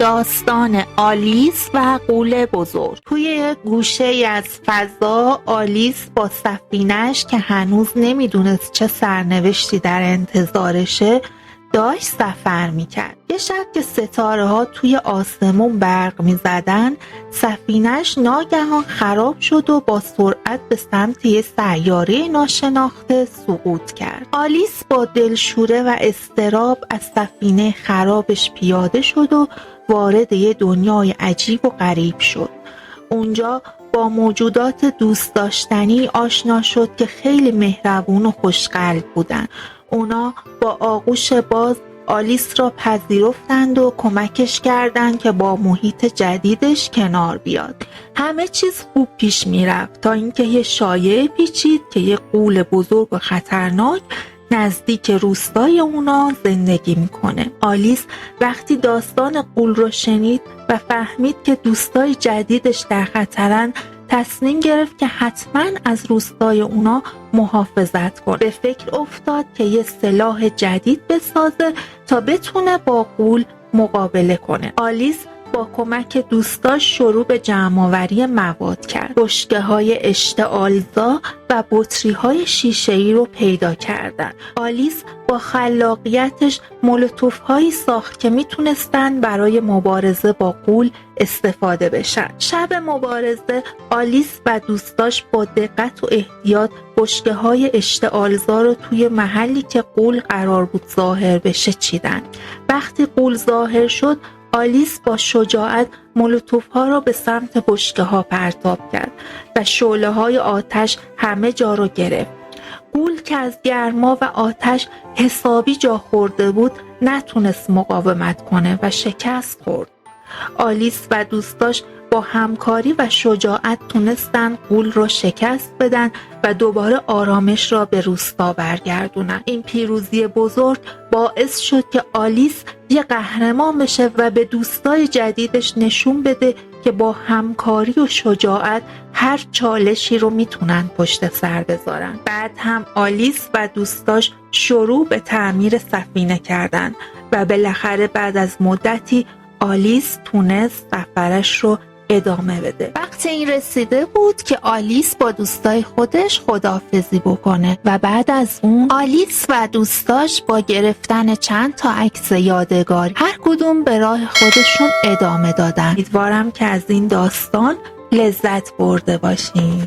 داستان آلیس و غول بزرگ. توی یک گوشه از فضا آلیس با سفینه‌اش که هنوز نمیدونست چه سرنوشتی در انتظارشه داشت سفر میکرد. یه شب که ستاره ها توی آسمون برق میزدن، سفینه‌اش ناگهان خراب شد و با سرعت به سمت یه سیاره ناشناخته سقوط کرد. آلیس با دلشوره و اضطراب از سفینه خرابش پیاده شد و وارد یه دنیای عجیب و غریب شد. اونجا با موجودات دوست داشتنی آشنا شد که خیلی مهربون و خوشقلب بودن. اونا با آغوش باز آلیس را پذیرفتند و کمکش کردند که با محیط جدیدش کنار بیاد. همه چیز خوب پیش میرفت تا اینکه یه شایعه پیچید که یه غول بزرگ و خطرناک نزدیک روستای اونا زندگی میکنه. آلیس وقتی داستان غول رو شنید و فهمید که دوستای جدیدش در خطرن، تصمیم گرفت که حتما از روستای اونا محافظت کنه. به فکر افتاد که یه سلاح جدید بسازه تا بتونه با غول مقابله کنه. آلیس با کمک دوستاش شروع به جمع‌آوری مواد کرد. بشکه‌های اشتعالزا و بطری‌های شیشه‌ای رو پیدا کردن. آلیس با خلاقیتش مولوتوف‌هایی ساخت که میتونستن برای مبارزه با غول استفاده بشن. شب مبارزه آلیس و دوستاش با دقت و احتیاط بشکه‌های اشتعالزا رو توی محلی که غول قرار بود ظاهر بشه چیدن. وقتی غول ظاهر شد، آلیس با شجاعت مولوتوف‌ها را به سمت بشکه‌ها پرتاب کرد و شعله‌های آتش همه جا را گرفت. غول که از گرما و آتش حسابی جا خورده بود نتونست مقاومت کنه و شکست خورد. آلیس و دوستاش با همکاری و شجاعت تونستن غول رو شکست بدن و دوباره آرامش را به روستا برگردونن. این پیروزی بزرگ باعث شد که آلیس یه قهرمان بشه و به دوستای جدیدش نشون بده که با همکاری و شجاعت هر چالشی رو میتونن پشت سر بذارن. بعد هم آلیس و دوستاش شروع به تعمیر سفینه کردن و بالاخره بعد از مدتی آلیس تونست سفرش رو ادامه بده. وقت این رسیده بود که آلیس با دوستای خودش خداحافظی بکنه و بعد از اون آلیس و دوستاش با گرفتن چند تا عکس یادگاری هر کدوم به راه خودشون ادامه دادن. امیدوارم که از این داستان لذت برده باشین.